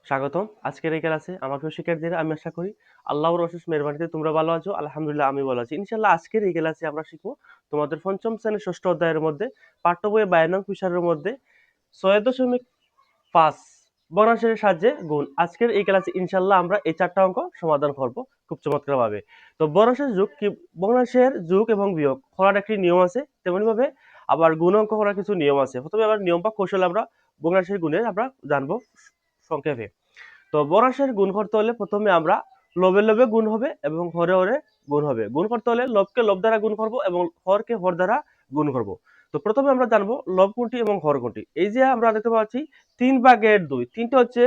স্বাগতম। আজকের এই ক্লাসে আমার প্রিয় শিক্ষার্থীরা, আমি আশা করি আল্লাহর অশেষ মেহেরবানিতে তোমরা ভালো আছো। আলহামদুলিল্লাহ আমি ভালো আছি। ইনশাআল্লাহ আজকের এই ক্লাসে আমরা শিখবো তোমাদের পঞ্চম শ্রেণীর ষষ্ঠ অধ্যায়ের মধ্যে পাঠ্য বইয়ের 52 নং পৃষ্ঠার মধ্যে 6.5 ভগ্নাংশের সাহায্যে গুণ। আজকের এই ক্লাসে ইনশাআল্লাহ আমরা এই চারটা অঙ্ক সমাধান করব খুব চমৎকার ভাবে। তো ভগ্নাংশের যোগ এবং বিয়োগ করার একটি নিয়ম আছে, তেমনি ভাবে আবার গুণ অঙ্ক করার কিছু নিয়ম আছে। প্রথমে আবার নিয়ম বা কৌশল আমরা ভগ্নাংশের গুণের আমরা জানবো সংক্ষেপে। তো ভগ্নাংশের গুণ করতে হলে প্রথমে আমরা লবে লবে গুণ হবে এবং হরে হরে গুণ হবে। গুণ করতে হলে লবকে লব দ্বারা গুণ করব এবং হরকে হর দ্বারা গুণ করব। তো প্রথমে আমরা জানবো লব কোনটি এবং হর কোনটি। এই যে আমরা দেখতে পাচ্ছি 3/2, তিনটা হচ্ছে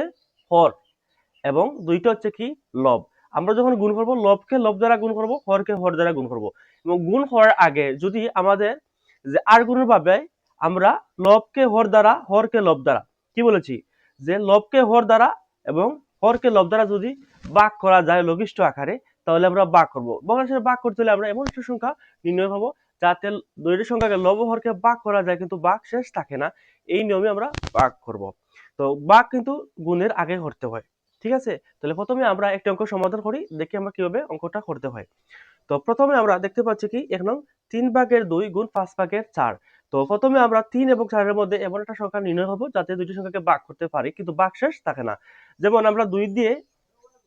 হর এবং দুইটা হচ্ছে কি লব। আমরা যখন গুণ করব লবকে লব দ্বারা গুণ করব, হরকে হর দ্বারা গুণ করব। এবং গুণ হওয়ার আগে যদি আমাদের যে আর গুণের ভাবে আমরা লবকে হর দ্বারা হরকে লব দ্বারা কি বলেছি যে লবকে হর দ্বারা এবং হরকে লব দ্বারা যদি ভাগ করা যায় লঘিষ্ঠ আকারে, তাহলে আমরা ভাগ করব। ভগ্নাংশের ভাগ করতে হলে আমরা এমন একটা সংখ্যা নির্ণয় করব যাতে দুইটি সংখ্যাকে লব ও হরকে ভাগ করা যায় কিন্তু ভাগ শেষ থাকে না। এই নিয়মে আমরা ভাগ করব। তো ভাগ কিন্তু গুণের আগে করতে হয়। ঠিক আছে, তাহলে প্রথমে আমরা একটা অঙ্ক সমাধান করি, দেখি আমরা কিভাবে অঙ্কটা করতে হয়। তো প্রথমে আমরা দেখতে পাচ্ছি কি এক নং 3/2 গুণ 5/4। তো প্রথমে আমরা 3 এবং 4 এর মধ্যে এমন একটা সংখ্যা নির্ণয় করব যাতে দুইটি সংখ্যাকে ভাগ করতে পারি কিন্তু ভাগ শেষ থাকে না। যেমন আমরা 2 দিয়ে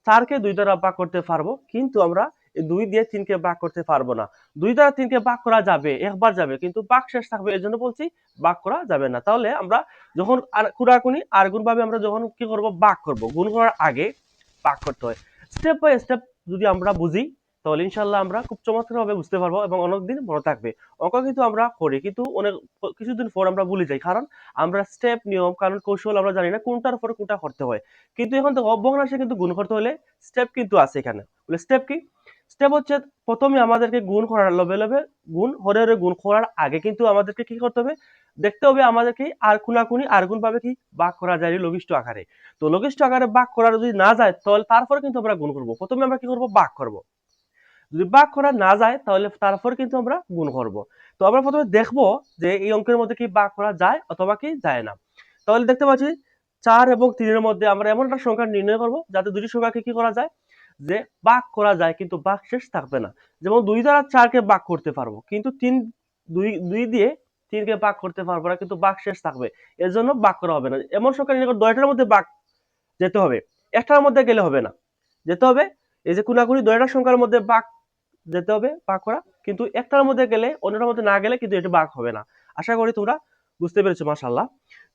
4কে 2 দ্বারা ভাগ করতে পারবো, কিন্তু আমরা 2 দিয়ে 3কে ভাগ করতে পারবো না। 2 দ্বারা 3কে ভাগ করা যাবে, একবার যাবে, কিন্তু ভাগ শেষ থাকবে, এর জন্য বলছি ভাগ করা যাবে না। তাহলে আমরা যখন কোনাকুনি আর গুণ ভাবে আমরা যখন কি করব ভাগ করব, গুণ করার আগে ভাগ করতে হয়। স্টেপ বাই স্টেপ যদি আমরা বুঝি তাহলে ইনশাল্লাহ আমরা খুব চমৎকার ভাবে বুঝতে পারবো এবং অনেকদিন মনে থাকবে। অঙ্ক কিন্তু আমরা করি কিন্তু অনেক কিছুদিন পর আমরা ভুলে যাই, কারণ আমরা স্টেপ নিয়ম কারণ কৌশল আমরা জানি না কোনটার পরে কোনটা করতে হয়। কিন্তু এখন তো অভগ্নাংশে কিন্তু গুণ করতে হলে স্টেপ কিন্তু আছে এখানে। বলে স্টেপ কি? স্টেপ হচ্ছে প্রথমে আমাদেরকে গুণ করার লবে লবে গুণ হরে হরে গুণ করার আগে কিন্তু আমাদেরকে কি করতে হবে, দেখতে হবে আমাদেরকে আর কোনাকুনি আর গুণ ভাবে কি ভাগ করা যায় লঘিষ্ঠ আকারে। তো লঘিষ্ঠ আকারে ভাগ করা যদি না যায় তাহলে তারপরে কিন্তু আমরা গুণ করব। প্রথমে আমরা কি করব ভাগ করব, যদি ভাগ করা না যায় তাহলে তারপর কিন্তু আমরা গুণ করব। তো আমরা প্রথমে দেখব যে এই অঙ্কের মধ্যে কি ভাগ করা যায় অথবা কি যায় না। তাহলে দেখতে পাচ্ছি 4 এবং 3 এর মধ্যে আমরা এমন একটা সংখ্যা নির্ণয় করব যাতে দুটি সংখ্যাকে কি করা যায় যে ভাগ করা যায় কিন্তু ভাগ শেষ থাকবে না। যেমন 2 দ্বারা 4 কে ভাগ করতে পারবো, কিন্তু 2 দিয়ে 3 কে ভাগ করতে পারবো না, কিন্তু ভাগ শেষ থাকবে, এর জন্য ভাগ করা হবে না। এমন সংখ্যা নির্ণয় করে 2টার মধ্যে ভাগ যেতে হবে, একটার মধ্যে গেলে হবে না, যেতে হবে এই যে কোনাকুনি 2টা সংখ্যার মধ্যে ভাগ যেতে হবে ভাগ করা, কিন্তু একটার মধ্যে গেলে অন্যটার মধ্যে না গেলে কিন্তু এটা ভাগ হবে না। আশা করি তোমরা বুঝতে পেরেছো মাশাআল্লাহ।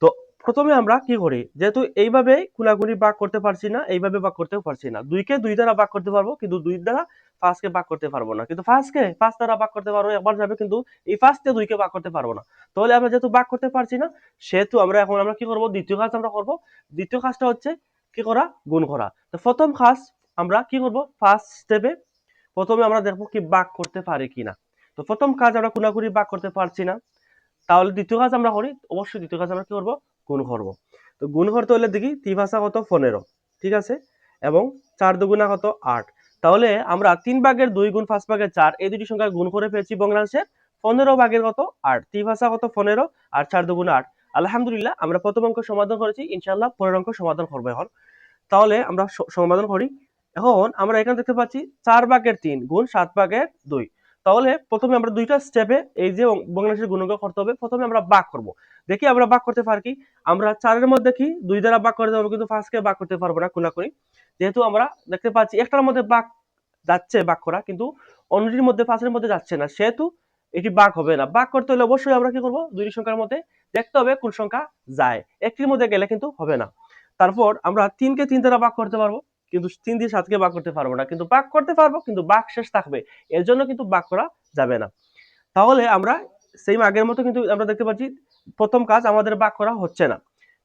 তো প্রথমে আমরা কি করি, যেহেতু এইভাবে কোনাকুনি ভাগ করতে পারছি না, এইভাবে ভাগ করতেও পারছি না। 2কে 2 দ্বারা ভাগ করতে পারবো কিন্তু 2 দ্বারা 5কে ভাগ করতে পারবো না, কিন্তু 5কে 5 দ্বারা ভাগ করতে পারবো, একবার যাবে, কিন্তু এই 5 কে 2কে ভাগ করতে পারবো না। তাহলে আমরা যেহেতু ভাগ করতে পারছি না, সেহেতু আমরা কি করব, দ্বিতীয় কাজ আমরা করব। দ্বিতীয় কাজটা হচ্ছে কি করা, গুণ করা। তো প্রথম কাজ আমরা কি করব, ফার্স্ট স্টেপে প্রথমে আমরা দেখবো কি ভাগ করতে পারি কিনা। তো প্রথম কাজ আমরা কোনাকুনি ভাগ করতে পারছি না, তাহলে দ্বিতীয় কাজ আমরা করি, অবশ্যই দ্বিতীয় কাজ আমরা কি করবো, গুণ করব। তো গুণ করতে হলে দেখি 3 কত 15, ঠিক আছে, এবং 4 দুগুণা কত 8। তাহলে আমরা 3/2 গুণ 5/4 এই দুটি সংখ্যা গুণ করে পেয়েছি ভগ্নাংশের 15/8 কত 8। 3 কত 15 আর 4 দুগুণা 8। আলহামদুলিল্লাহ আমরা প্রথম অঙ্ক সমাধান করেছি, ইনশাআল্লাহ পরের অঙ্ক সমাধান করবো এখন। তাহলে আমরা সমাধান করি। এখন আমরা এখানে দেখতে পাচ্ছি 4/3 গুণ 7/2। তাহলে প্রথমে আমরা দুইটা স্টেপে এই যে ভগ্নাংশের গুণনীয়ক করতে হবে, প্রথমে আমরা ভাগ করব। দেখি আমরা ভাগ করতে পারি কি। আমরা 4 এর মধ্যে কি 2 দ্বারা ভাগ করতে পারবো, কিন্তু 5 কে ভাগ করতে পারবো না কোনাকুনি। যেহেতু আমরা দেখতে পাচ্ছি একটার মধ্যে ভাগ যাচ্ছে ভাগ করা, কিন্তু অন্যটির মধ্যে 5 এর মধ্যে যাচ্ছে না, সেহেতু এটি ভাগ হবে না। ভাগ করতে হলে অবশ্যই আমরা কি করব, দুইটি সংখ্যার মধ্যে দেখতে হবে কোন সংখ্যা যায়, একটির মধ্যে গেলে কিন্তু হবে না। তারপর আমরা 3কে 3 দ্বারা ভাগ করতে পারবো, কিন্তু 3 দিয়ে 7কে ভাগ করতে পারবো না, কিন্তু ভাগ করতে পারবো কিন্তু ভাগ শেষ থাকবে, এর জন্য কিন্তু ভাগ করা যাবে না। তাহলে আমরা সেম আগের মতো কিন্তু আমরা দেখতে পাচ্ছি প্রথম কাজ আমাদের ভাগ করা হচ্ছে না।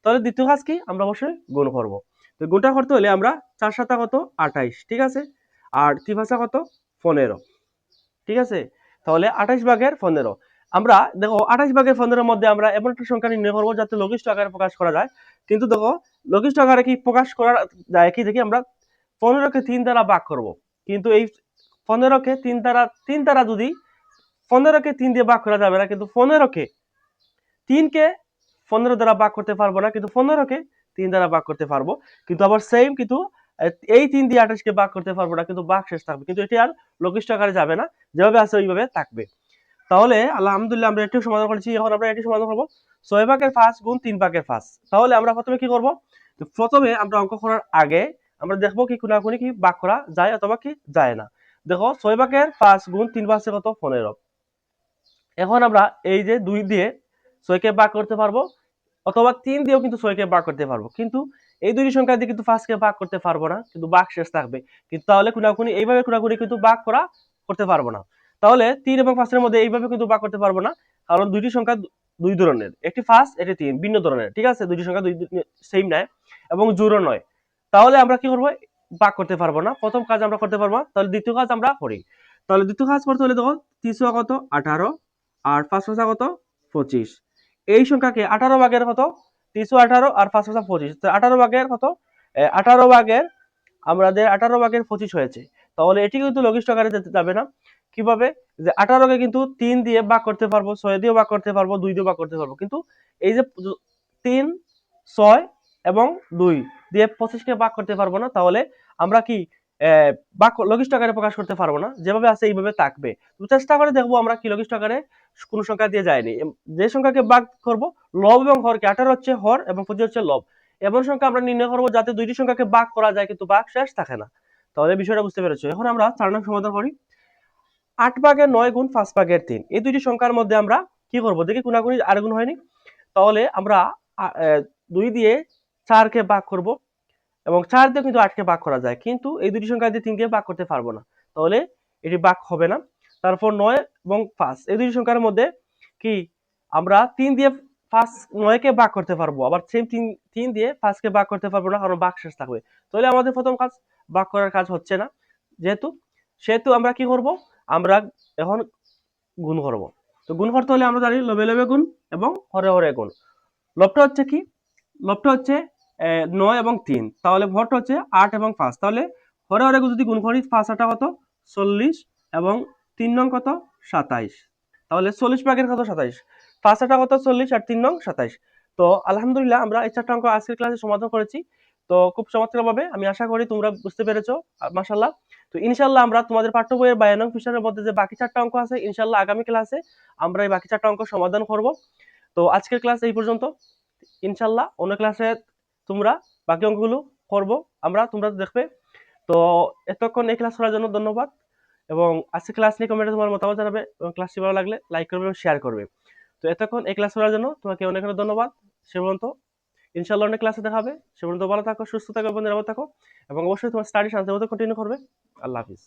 তাহলে দ্বিতীয় কাজ কি, আমরা অবশ্যই গুণ করব। তো গুণটা করতে হলে আমরা 4 7 কত 28, ঠিক আছে, আর 3 কত 15, ঠিক আছে। তাহলে 28/15 আমরা দেখো 28/15 এর মধ্যে আমরা এমন একটা সংখ্যা নির্ণয় করবো যাতে লঘিষ্ঠ আকারে প্রকাশ করা যায়। কিন্তু দেখো লঘিষ্ঠ আকারে কি প্রকাশ করা যায় কি, দেখি আমরা 15কে 3 দ্বারা ভাগ করব, কিন্তু এই 15কে 3 দ্বারা যদি 15কে 3 দিয়ে ভাগ করা যাবে না, কিন্তু 15কে 3কে 15 দ্বারা ভাগ করতে পারবো না, কিন্তু 15কে 3 দ্বারা ভাগ করতে পারবো, কিন্তু আবার সেম কিন্তু এই 3 দিয়ে 28 কে ভাগ করতে পারবো না, কিন্তু ভাগ শেষ থাকবে, কিন্তু এটি আর লঘিষ্ঠ আকারে যাবে না, যেভাবে আছে ওইভাবে থাকবে। তাহলে আলহামদুলিল্লাহ আমরা এটিও সমাধান করেছি। এখন আমরা এটি সমাধান করবো 6 ভাগের 5 গুণ 3 ভাগের 5। তাহলে আমরা প্রথমে কি করব, প্রথমে আমরা অঙ্ক করার আগে আমরা দেখবো কি কোনাকুনি কি ভাগ করা যায় অথবা কি যায় না। দেখো 6 ভাগের 5 গুণ 3 ভাগের কত 15। এখন আমরা এই যে 2 দিয়ে 6 কে ভাগ করতে পারবো, অথবা 3 দিয়েও কিন্তু 6 কে ভাগ করতে পারবো, কিন্তু এই দুইটি সংখ্যা দিয়ে কিন্তু 5 কে ভাগ করতে পারবো না, কিন্তু ভাগ শেষ থাকবে। কিন্তু তাহলে কোনাকুনি এইভাবে কোনাকুনি কিন্তু ভাগ করতে পারবো না। তাহলে 3 এবং 5 এর মধ্যে এইভাবে কিন্তু ভাগ করতে পারবো না, কারণ দুইটি সংখ্যা দুই ধরনের, একটি 5 একটি 3 ভিন্ন ধরনের, ঠিক আছে, দুইটি সংখ্যা দুই সেম নয় এবং জোড়ও নয়। তাহলে আমরা কি করবো, ভাগ করতে পারবো না। প্রথম কাজ আমরা করতে পারবো না, তাহলে দ্বিতীয় কাজ আমরা করি। তাহলে দ্বিতীয় কাজ করতে হলে দেখো 300 কত 18 আর 5 কত 25। এই সংখ্যাকে 18 ভাগের কত 318 আর 5 25, 18 ভাগের কত 18 ভাগের আমাদের 18 ভাগের 25 হয়েছে। তাহলে এটি কিন্তু লঘিষ্ঠ আকারে যেতে যাবে না। কিভাবে, যে 18 কে কিন্তু 3 দিয়ে ভাগ করতে পারবো, 6 দিয়ে ভাগ করতে পারবো, 2 দিয়ে ভাগ করতে পারবো, কিন্তু এই যে 3 6 এবং 2 দিয়ে 25 কে ভাগ করতে পারবো না। তাহলে আমরা কি ভাগ লঘিষ্ঠ আকারে প্রকাশ করতে পারবো না, যেভাবে আছে এইভাবে থাকবে। তো চেষ্টা করে দেখবো আমরা কি লঘিষ্ঠ আকারে কোন সংখ্যা দিয়ে যায়নি। যে সংখ্যাকে ভাগ করব, লব এবং হরকে, 18 হচ্ছে হর এবং 25 হচ্ছে লব, এমন সংখ্যা আমরা নির্ণয় করবো যাতে দুইটি সংখ্যাকে ভাগ করা যায় কিন্তু ভাগ শেষ থাকে না। তাহলে বিষয়টা বুঝতে পেরেছো। এখন আমরা 4 নং সমাধান করি। 8 ভাগের 9 গুণ 5 ভাগের 3, এই দুইটি সংখ্যার মধ্যে আমরা কি করব, দেখি কোনাকুনি আর গুণ হয়নি। তাহলে আমরা 2 দিয়ে 4 কে ভাগ করব, এবং 4 দিয়ে কিন্তু 8 কে ভাগ করা যায়, কিন্তু এই দুটি সংখ্যা দিয়ে 3 কে ভাগ করতে পারবো না, তাহলে এটি ভাগ হবে না। তারপর 9 এবং 5, এই দুটি সংখ্যার মধ্যে কি আমরা 3 দিয়ে 5 9 কে ভাগ করতে পারবো, আবার সেম 3 দিয়ে 5 কে ভাগ করতে পারবো না, কারণ ভাগ শেষ থাকবে। তাহলে আমাদের প্রথম কাজ ভাগ করার কাজ হচ্ছে না, যেহেতু সেহেতু আমরা কি করব, আমরা এখন গুণ করব। তো গুণ করতে হলে আমরা জানি লবে লবে গুণ এবং হরে হরে গুণ। লবটা হচ্ছে কি, লবটা হচ্ছে 9 এবং 3, তাহলে ভরটা হচ্ছে 8 এবং 5। তাহলে হরে হরে যদি গুণ করি 5 8 কত 40 এবং 3 নং কত 27। তাহলে 40 ভাগের কত 27, 5 8 কত 40 আর 3 নং 27। তো আলহামদুলিল্লাহ আমরা এই 4টা অঙ্ক আজকের ক্লাসে সমাধান করেছি। তো খুব চমৎকারভাবে আমি আশা করি তোমরা বুঝতে পেরেছো, মাশাআল্লাহ। তো ইনশাআল্লাহ আমরা তোমাদের পাঠ্য বইয়ের 52 নং পৃষ্ঠার মধ্যে যে বাকি 4টা অঙ্ক আছে, ইনশাআল্লাহ আগামী ক্লাসে আমরা এই বাকি 4টা অঙ্ক সমাধান করব। তো আজকের ক্লাস এই পর্যন্ত। ইনশাআল্লাহ অন্য ক্লাসে তোমরা বাকি অঙ্কগুলো করব আমরা, তোমরা দেখবে। তো এতক্ষণ এই ক্লাস করার জন্য ধন্যবাদ, এবং আজকে ক্লাস নিয়ে কমেন্টে তোমার মতামত জানাবে, এবং ক্লাসটি ভালো লাগলে লাইক করবে এবং শেয়ার করবে। তো এতক্ষণ এই ক্লাস করার জন্য তোমাকে অনেক অনেক ধন্যবাদ। সে পর্যন্ত ইনশাআল্লাহ অনেক ক্লাসে দেখা হবে। সে পর্যন্ত ভালো থাকো, সুস্থ থাকো এবং নিরাপদ থাকো, এবং অবশ্যই তোমার স্টাডি শান্তিমতো কন্টিনিউ করবে। আল্লাহ হাফিজ।